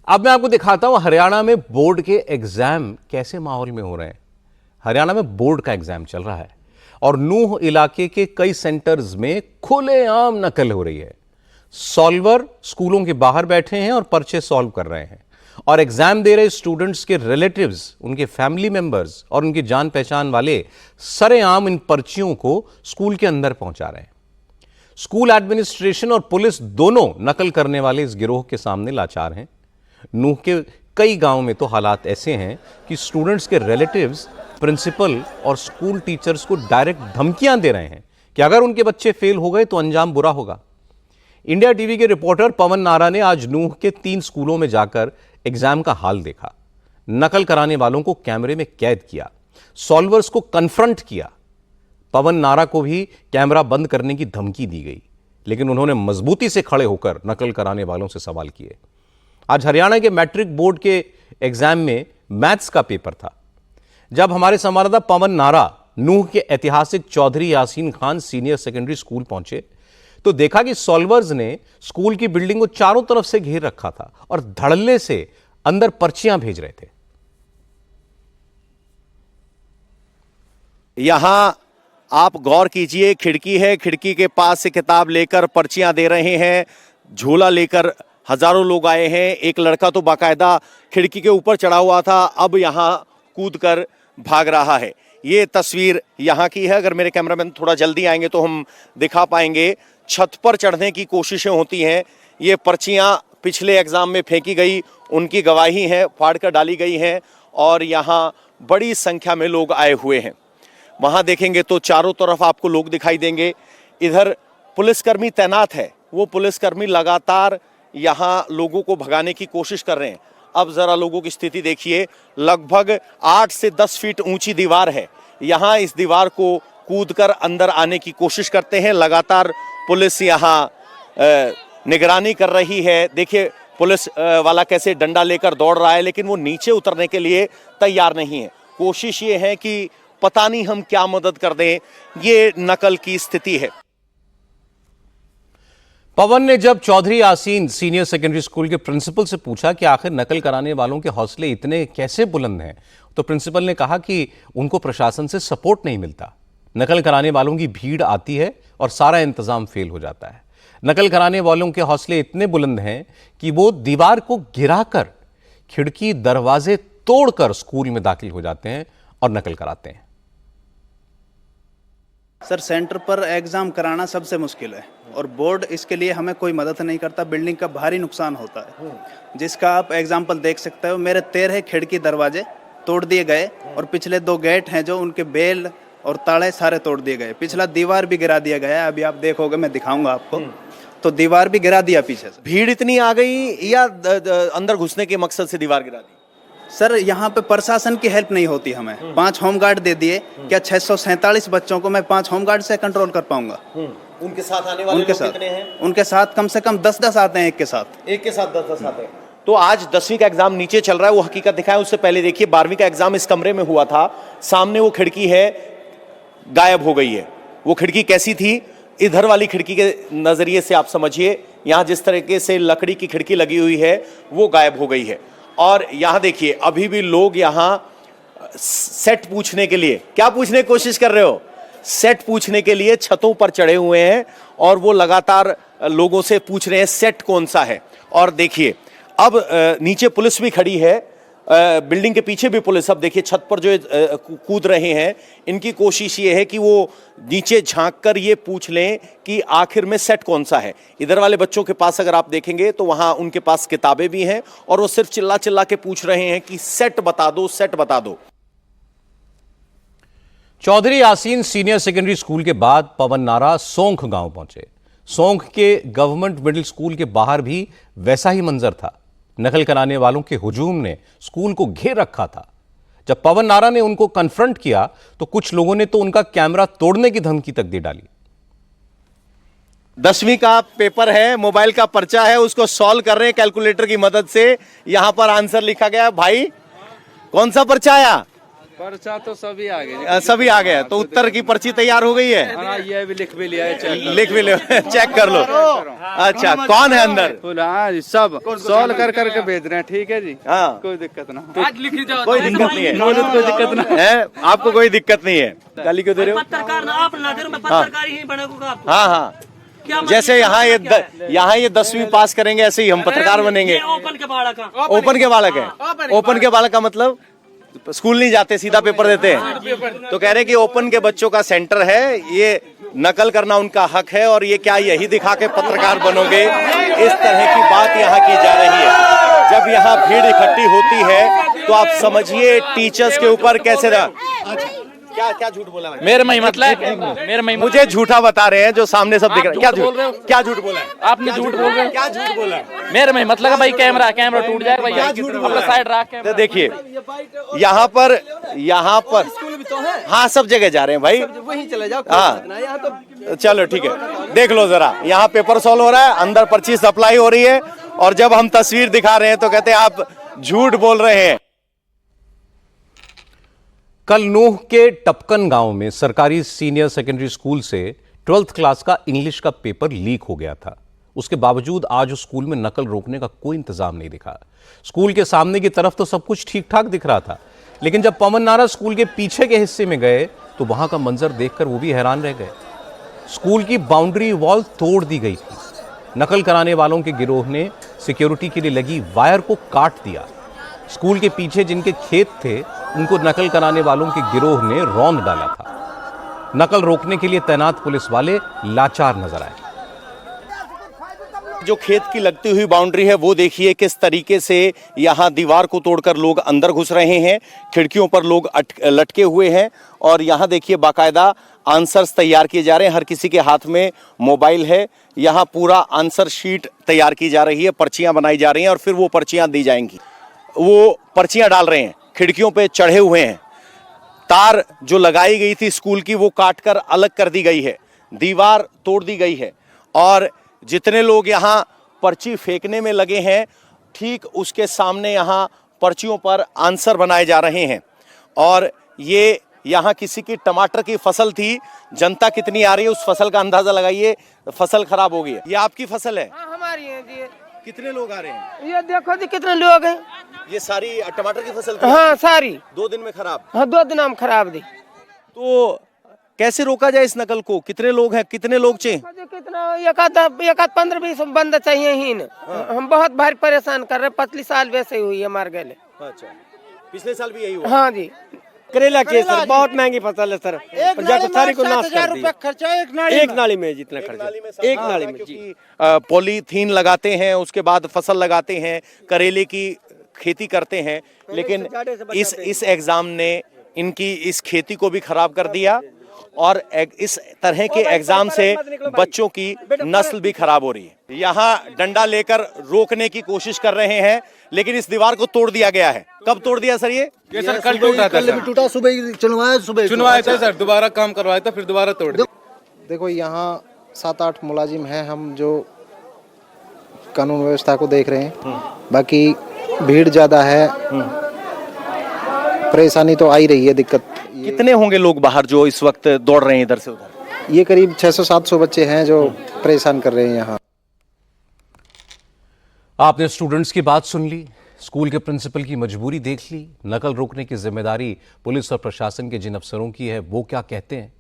अब मैं आपको दिखाता हूं हरियाणा में बोर्ड के एग्जाम कैसे माहौल में हो रहे हैं। हरियाणा में बोर्ड का एग्जाम चल रहा है और नूह इलाके के कई सेंटर्स में खुलेआम नकल हो रही है। सॉल्वर स्कूलों के बाहर बैठे हैं और पर्चे सॉल्व कर रहे हैं और एग्जाम दे रहे स्टूडेंट्स के रिलेटिव्स, उनके फैमिली मेंबर्स और उनकी जान पहचान वाले सरेआम इन पर्चियों को स्कूल के अंदर पहुंचा रहे हैं। स्कूल एडमिनिस्ट्रेशन और पुलिस दोनों नकल करने वाले इस गिरोह के सामने लाचार हैं। नूह के कई गांवों में तो हालात ऐसे हैं कि स्टूडेंट्स के रिलेटिव्स प्रिंसिपल और स्कूल टीचर्स को डायरेक्ट धमकियां दे रहे हैं कि अगर उनके बच्चे फेल हो गए तो अंजाम बुरा होगा। इंडिया टीवी के रिपोर्टर पवन नारा ने आज नूह के 3 स्कूलों में जाकर एग्जाम का हाल देखा, नकल कराने वालों को कैमरे में कैद किया, सॉल्वर्स को कन्फ्रंट किया। पवन नारा को भी कैमरा बंद करने की धमकी दी गई, लेकिन उन्होंने मजबूती से खड़े होकर नकल कराने वालों से सवाल किए। आज हरियाणा के मैट्रिक बोर्ड के एग्जाम में मैथ्स का पेपर था। जब हमारे संवाददाता पवन नारा नूह के ऐतिहासिक Chaudhary Yasin Khan senior secondary school पहुंचे तो देखा कि सॉल्वर्स ने स्कूल की बिल्डिंग को चारों तरफ से घेर रखा था और धड़ल्ले से अंदर पर्चियां भेज रहे थे। यहां आप गौर कीजिए, खिड़की है, खिड़की के पास से किताब लेकर पर्चियां दे रहे हैं। झोला लेकर हजारों लोग आए हैं। एक लड़का तो बाकायदा खिड़की के ऊपर चढ़ा हुआ था, अब यहां कूदकर भाग रहा है। ये तस्वीर यहां की है। अगर मेरे कैमरामैन थोड़ा जल्दी आएंगे तो हम दिखा पाएंगे। छत पर चढ़ने की कोशिशें होती हैं। ये पर्चियां पिछले एग्जाम में फेंकी गई, उनकी गवाही है, फाड़ कर डाली गई हैं और यहां बड़ी संख्या में लोग आए हुए हैं। वहां देखेंगे तो चारों तरफ आपको लोग दिखाई देंगे। इधर पुलिसकर्मी तैनात है, वो पुलिसकर्मी लगातार यहां लोगों को भगाने की कोशिश कर रहे हैं। अब जरा लोगों की स्थिति देखिए। लगभग 8 से 10 फीट ऊंची दीवार है। यहां इस दीवार को कूदकर अंदर आने की कोशिश करते हैं। लगातार पुलिस यहां निगरानी कर रही है। देखिए पुलिस वाला कैसे डंडा लेकर दौड़ रहा है, लेकिन वो नीचे उतरने के लिए तैयार नहीं है। कोशिश ये है कि पता नहीं हम क्या मदद कर दें। ये नकल की स्थिति है। पवन ने जब Chaudhary Yasin senior secondary school के प्रिंसिपल से पूछा कि आखिर नकल कराने वालों के हौसले इतने कैसे बुलंद हैं, तो प्रिंसिपल ने कहा कि उनको प्रशासन से सपोर्ट नहीं मिलता। नकल कराने वालों की भीड़ आती है और सारा इंतजाम फेल हो जाता है। नकल कराने वालों के हौसले इतने बुलंद हैं कि वो दीवार को गिराकर, खिड़की दरवाजे तोड़कर स्कूल में दाखिल हो जाते हैं और नकल कराते हैं। सर, सेंटर पर एग्ज़ाम कराना सबसे मुश्किल है और बोर्ड इसके लिए हमें कोई मदद नहीं करता। बिल्डिंग का भारी नुकसान होता है, जिसका आप एग्जाम्पल देख सकते हो। मेरे 13 खिड़की दरवाजे तोड़ दिए गए और पिछले 2 गेट हैं जो उनके बेल और ताले सारे तोड़ दिए गए। पिछला दीवार भी गिरा दिया गया है। अभी आप देखोगे, मैं दिखाऊंगा आपको, तो दीवार भी गिरा दिया पीछे से। भीड़ इतनी आ गई या अंदर घुसने के मकसद से दीवार गिरा दी? सर, यहाँ पे प्रशासन की हेल्प नहीं होती हमें। 5 होमगार्ड दे दिए, क्या 647 बच्चों को मैं 5 होमगार्ड से कंट्रोल कर पाऊंगा? उनके साथ आने वाले लोग कितने हैं? उनके साथ कम से कम 10-10 आते हैं। एक के साथ 10-10 आते हैं। तो आज 10वीं का एग्जाम नीचे चल रहा है, वो हकीकत दिखाएं। उससे पहले देखिए 12वीं का एग्जाम इस कमरे में हुआ था। सामने वो खिड़की है, गायब हो गई है। वो खिड़की कैसी थी? इधर वाली खिड़की के नजरिए से आप समझिए। यहाँ जिस तरीके से लकड़ी की खिड़की लगी हुई है वो गायब हो गई है। और यहाँ देखिए अभी भी लोग यहाँ सेट पूछने के लिए, क्या पूछने की कोशिश कर रहे हो? सेट पूछने के लिए छतों पर चढ़े हुए हैं और वो लगातार लोगों से पूछ रहे हैं सेट कौन सा है। और देखिए अब नीचे पुलिस भी खड़ी है, बिल्डिंग के पीछे भी पुलिस। अब देखिए छत पर जो कूद रहे हैं, इनकी कोशिश ये है कि वो नीचे झांक कर ये पूछ लें कि आखिर में सेट कौन सा है। इधर वाले बच्चों के पास अगर आप देखेंगे तो वहां उनके पास किताबें भी हैं और वो सिर्फ चिल्ला चिल्ला के पूछ रहे हैं कि सेट बता दो, सेट बता दो। Chaudhary Yasin senior secondary school के बाद पवन नारा सोंख गांव पहुंचे। सोंख के गवर्नमेंट मिडिल स्कूल के बाहर भी वैसा ही मंजर था। नकल कराने वालों के हुजूम ने स्कूल को घेर रखा था। जब पवन नारा ने उनको कन्फ्रंट किया तो कुछ लोगों ने तो उनका कैमरा तोड़ने की धमकी तक दे डाली। 10वीं का पेपर है, मोबाइल का पर्चा है, उसको सॉल्व कर रहे हैं कैलकुलेटर की मदद से। यहां पर आंसर लिखा गया। भाई कौन सा पर्चा आया? पर्चा तो सभी आ गए सभी आ गए, तो उत्तर की पर्ची तैयार हो गई है? हाँ, ये भी लिख भी लिया है, लिख भी लो, चेक कर लो। अच्छा, कौन है अंदर? हाँ जी, सब सॉल्व कर करके भेज रहे हैं। ठीक है जी, हाँ, कोई दिक्कत ना। कोई दिक्कत नहीं है, कोई दिक्कत ना है? आपको कोई दिक्कत नहीं है? गाली क्यों दे रहे हो? पत्रकार ना आप ना दे, मैं पत्रकार ही बनेगा आप। हाँ हाँ, क्या जैसे यहाँ ये 10वीं पास करेंगे, ऐसे ही हम पत्रकार बनेंगे। ओपन के बालक का ओपन के बालक है। ओपन के बालक का मतलब स्कूल नहीं जाते, सीधा पेपर देते हैं। तो कह रहे हैं कि ओपन के बच्चों का सेंटर है, ये नकल करना उनका हक है, और ये क्या यही दिखा के पत्रकार बनोगे? इस तरह की बात यहाँ की जा रही है। जब यहाँ भीड़ इकट्ठी होती है तो आप समझिए टीचर्स के ऊपर कैसे क्या झूठ बोला है? मेरे में ही मतलब मेरे में ही मुझे झूठा बता रहे हैं जो सामने सब दिख रहा है। क्या झूठ बोल रहे हो? क्या झूठ बोला है? आपने झूठ बोल रहे हो। क्या झूठ बोला है? मेरे में ही मतलब है भाई, कैमरा टूट जाएगा भैया, अपना साइड रख के। तो देखिए यहाँ पर हाँ, सब जगह जा रहे हैं भाई, वहीं चले जाओ। हाँ चलो ठीक है, देख लो जरा, यहाँ पेपर सॉल्व हो रहा है, अंदर पर्ची सप्लाई हो रही है, और जब हम तस्वीर दिखा रहे हैं तो कहते हैं आप झूठ बोल रहे हैं। कल नूह के टपकन गांव में सरकारी सीनियर सेकेंडरी स्कूल से 12th क्लास का इंग्लिश का पेपर लीक हो गया था। उसके बावजूद आज उस स्कूल में नकल रोकने का कोई इंतजाम नहीं दिखा। स्कूल के सामने की तरफ तो सब कुछ ठीक ठाक दिख रहा था, लेकिन जब पवन नारा स्कूल के पीछे के हिस्से में गए तो वहां का मंजर देखकर वो भी हैरान रह गए। स्कूल की बाउंड्री वॉल तोड़ दी गई थी। नकल कराने वालों के गिरोह ने सिक्योरिटी के लिए लगी वायर को काट दिया। स्कूल के पीछे जिनके खेत थे उनको नकल कराने वालों के गिरोह ने रौंद डाला था। नकल रोकने के लिए तैनात पुलिस वाले लाचार नजर आए। जो खेत की लगती हुई बाउंड्री है वो देखिए किस तरीके से यहाँ दीवार को तोड़कर लोग अंदर घुस रहे हैं, खिड़कियों पर लोग लटके हुए हैं, और यहाँ देखिए बाकायदा आंसर्स तैयार किए जा रहे हैं। हर किसी के हाथ में मोबाइल है। यहाँ पूरा आंसर शीट तैयार की जा रही है, पर्चियां बनाई जा रही हैं, और फिर वो पर्चियां दी जाएंगी। वो पर्चियां डाल रहे हैं, खिड़कियों पे चढ़े हुए हैं। तार जो लगाई गई थी स्कूल की वो काटकर अलग कर दी गई है, दीवार तोड़ दी गई है, और जितने लोग यहाँ पर्ची फेंकने में लगे हैं ठीक उसके सामने यहाँ पर्चियों पर आंसर बनाए जा रहे हैं। और ये यहाँ किसी की टमाटर की फसल थी, जनता कितनी आ रही है उस फसल का अंदाजा लगाइए। फसल खराब हो गई है। ये आपकी फसल है? हाँ, हमारी है जी। कितने लोग आ रहे हैं? ये देखो जी कितने लोग हैं। ये सारी टमाटर की फसल थी? हाँ सारी 2 दिन में खराब। हाँ 2 दिन हम खराब दी। तो कैसे रोका जाए इस नकल को? कितने लोग हैं, कितने लोग चाहिए? कितना एक आध 15-20 बंद चाहिए ही न। हम बहुत भारी परेशान कर रहे। पिछली साल वैसे ही हुई हमारे गले। अच्छा, पिछले साल भी यही हुआ? हाँ जी। करेला की सर बहुत महंगी फसल है सर, सारी को नाश कर दिया। खर्चा एक नाली में जितना खर्चा, एक नाली में जी। पॉलीथीन लगाते हैं, उसके बाद फसल लगाते हैं, करेले की खेती करते हैं, लेकिन इस एग्जाम ने इनकी इस खेती को भी खराब कर दिया, और इस तरह के एग्जाम से बच्चों की नस्ल भी खराब हो रही है। यहाँ डंडा लेकर रोकने की कोशिश कर रहे हैं, लेकिन इस दीवार को तोड़ दिया गया है। कब तोड़ दिया सर? ये सर कल टूटा था, कल भी टूटा, सुबह चुनवाया था सर, दोबारा काम करवाया था, फिर दोबारा तोड़ दिया। देखो यहाँ 7-8 मुलाजिम हैं हम जो कानून व्यवस्था को देख रहे हैं। बाकी भीड़ ज्यादा है, परेशानी तो आ ही रही है, दिक्कत। कितने होंगे लोग बाहर जो इस वक्त दौड़ रहे हैं इधर से उधर? ये करीब 600-700 बच्चे हैं जो परेशान कर रहे हैं यहाँ। आपने स्टूडेंट्स की बात सुन ली, स्कूल के प्रिंसिपल की मजबूरी देख ली। नकल रोकने की जिम्मेदारी पुलिस और प्रशासन के जिन अफसरों की है वो क्या कहते हैं